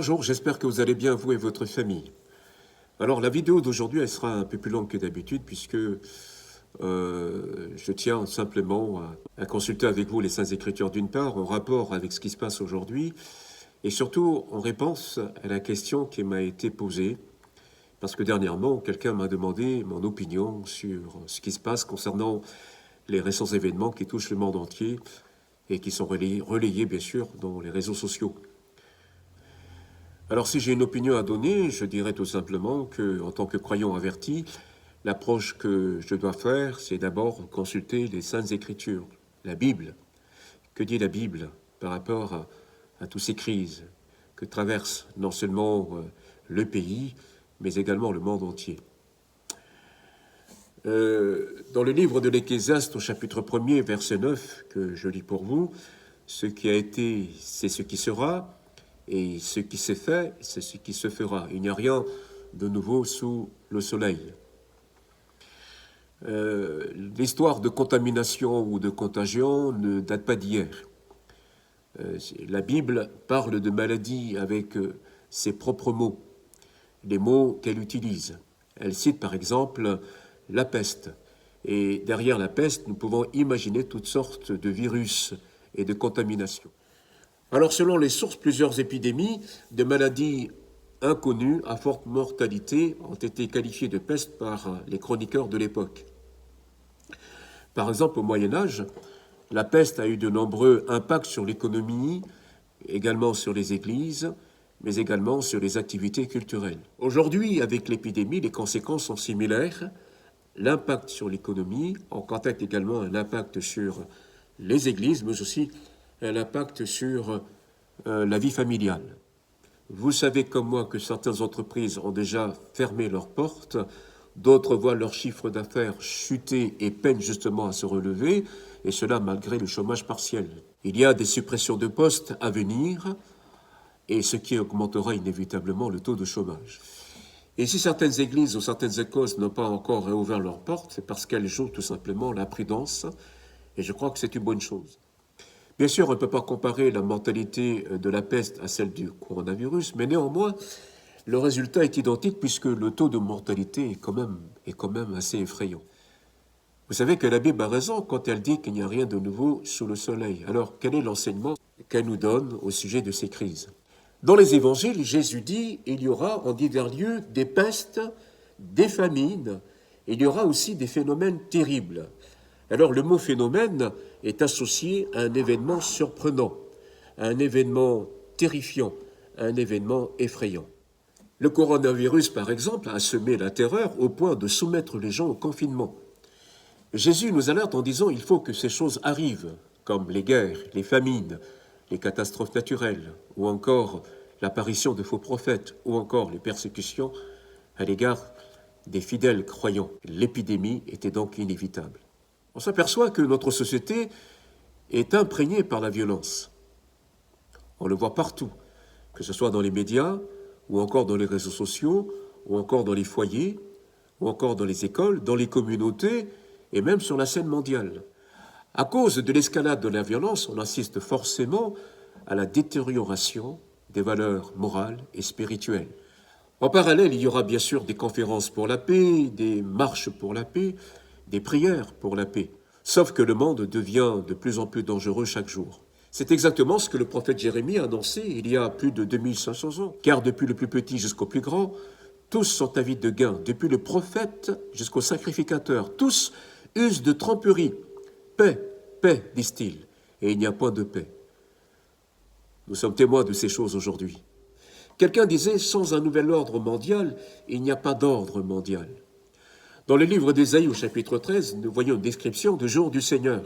Bonjour, j'espère que vous allez bien, vous et votre famille. Alors, la vidéo d'aujourd'hui, elle sera un peu plus longue que d'habitude, puisque je tiens simplement à consulter avec vous les Saintes Écritures d'une part, en rapport avec ce qui se passe aujourd'hui, et surtout en réponse à la question qui m'a été posée, parce que dernièrement, quelqu'un m'a demandé mon opinion sur ce qui se passe concernant les récents événements qui touchent le monde entier et qui sont relayés bien sûr, dans les réseaux sociaux. Alors si j'ai une opinion à donner, je dirais tout simplement que, en tant que croyant averti, l'approche que je dois faire, c'est d'abord consulter les Saintes Écritures, la Bible. Que dit la Bible par rapport à toutes ces crises que traverse non seulement le pays, mais également le monde entier. Dans le livre de l'Ecclésiaste, au chapitre 1er, verset 9, que je lis pour vous, ce qui a été, c'est ce qui sera, et ce qui s'est fait, c'est ce qui se fera. Il n'y a rien de nouveau sous le soleil. L'histoire de contamination ou de contagion ne date pas d'hier. La Bible parle de maladie avec ses propres mots, les mots qu'elle utilise. Elle cite par exemple la peste. Et derrière la peste, nous pouvons imaginer toutes sortes de virus et de contaminations. Alors, selon les sources, plusieurs épidémies de maladies inconnues à forte mortalité ont été qualifiées de peste par les chroniqueurs de l'époque. Par exemple, au Moyen-Âge, la peste a eu de nombreux impacts sur l'économie, également sur les églises, mais également sur les activités culturelles. Aujourd'hui, avec l'épidémie, les conséquences sont similaires. L'impact sur l'économie en constate également un impact sur les églises, mais aussi l'impact sur la vie familiale. Vous savez comme moi que certaines entreprises ont déjà fermé leurs portes, d'autres voient leur chiffre d'affaires chuter et peinent justement à se relever, et cela malgré le chômage partiel. Il y a des suppressions de postes à venir, et ce qui augmentera inévitablement le taux de chômage. Et si certaines églises ou certaines écoles n'ont pas encore réouvert leurs portes, c'est parce qu'elles jouent tout simplement la prudence, et je crois que c'est une bonne chose. Bien sûr, on ne peut pas comparer la mortalité de la peste à celle du coronavirus, mais néanmoins, le résultat est identique puisque le taux de mortalité est quand même assez effrayant. Vous savez que la Bible a raison quand elle dit qu'il n'y a rien de nouveau sous le soleil. Alors, quel est l'enseignement qu'elle nous donne au sujet de ces crises ? Dans les évangiles, Jésus dit « Il y aura en divers lieux des pestes, des famines, il y aura aussi des phénomènes terribles. » Alors le mot phénomène est associé à un événement surprenant, à un événement terrifiant, à un événement effrayant. Le coronavirus, par exemple, a semé la terreur au point de soumettre les gens au confinement. Jésus nous alerte en disant il faut que ces choses arrivent, comme les guerres, les famines, les catastrophes naturelles, ou encore l'apparition de faux prophètes, ou encore les persécutions à l'égard des fidèles croyants. L'épidémie était donc inévitable. On s'aperçoit que notre société est imprégnée par la violence. On le voit partout, que ce soit dans les médias, ou encore dans les réseaux sociaux, ou encore dans les foyers, ou encore dans les écoles, dans les communautés, et même sur la scène mondiale. À cause de l'escalade de la violence, on assiste forcément à la détérioration des valeurs morales et spirituelles. En parallèle, il y aura bien sûr des conférences pour la paix, des marches pour la paix, des prières pour la paix. Sauf que le monde devient de plus en plus dangereux chaque jour. C'est exactement ce que le prophète Jérémie a annoncé il y a plus de 2500 ans. Car depuis le plus petit jusqu'au plus grand, tous sont avides de gain. Depuis le prophète jusqu'au sacrificateur, tous usent de tromperie. Paix, paix, disent-ils. Et il n'y a point de paix. Nous sommes témoins de ces choses aujourd'hui. Quelqu'un disait, sans un nouvel ordre mondial, il n'y a pas d'ordre mondial. Dans le livre d'Ésaïe au chapitre 13, nous voyons une description du jour du Seigneur.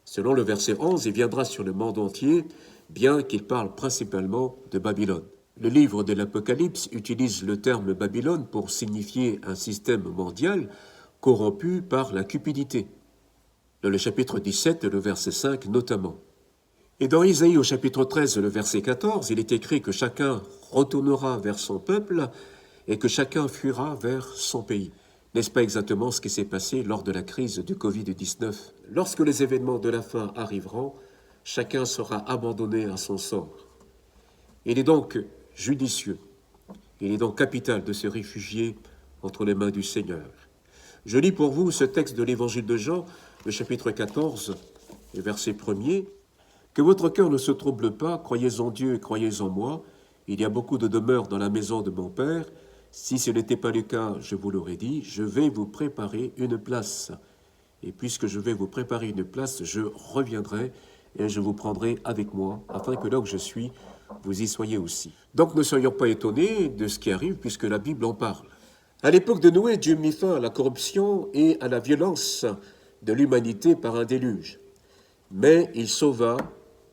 Selon le verset 11, il viendra sur le monde entier, bien qu'il parle principalement de Babylone. Le livre de l'Apocalypse utilise le terme Babylone pour signifier un système mondial corrompu par la cupidité. Dans le chapitre 17, le verset 5 notamment. Et dans Isaïe au chapitre 13, le verset 14, il est écrit que chacun retournera vers son peuple et que chacun fuira vers son pays. N'est-ce pas exactement ce qui s'est passé lors de la crise du Covid-19 ? Lorsque les événements de la fin arriveront, chacun sera abandonné à son sort. Il est donc judicieux. Il est donc capital de se réfugier entre les mains du Seigneur. Je lis pour vous ce texte de l'évangile de Jean, le chapitre 14, et verset 1er. « Que votre cœur ne se trouble pas, croyez en Dieu et croyez en moi. Il y a beaucoup de demeures dans la maison de mon Père. Si ce n'était pas le cas, je vous l'aurais dit, je vais vous préparer une place. Et puisque je vais vous préparer une place, je reviendrai et je vous prendrai avec moi, afin que là où je suis, vous y soyez aussi. » Donc ne soyons pas étonnés de ce qui arrive, puisque la Bible en parle. À l'époque de Noé, Dieu mit fin à la corruption et à la violence de l'humanité par un déluge. Mais il sauva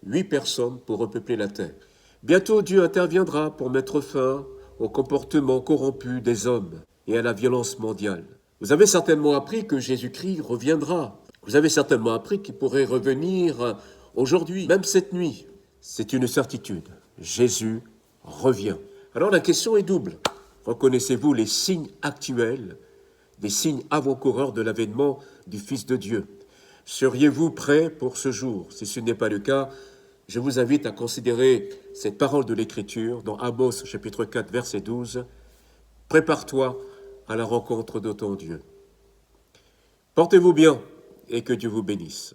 8 personnes pour repeupler la terre. Bientôt, Dieu interviendra pour mettre fin au comportement corrompu des hommes et à la violence mondiale. Vous avez certainement appris que Jésus-Christ reviendra. Vous avez certainement appris qu'il pourrait revenir aujourd'hui, même cette nuit. C'est une certitude. Jésus revient. Alors la question est double. Reconnaissez-vous les signes actuels, des signes avant-coureurs de l'avènement du Fils de Dieu? Seriez-vous prêts pour ce jour? Si ce n'est pas le cas, je vous invite à considérer cette parole de l'Écriture dans Amos chapitre 4 verset 12. « Prépare-toi à la rencontre de ton Dieu. » Portez-vous bien et que Dieu vous bénisse.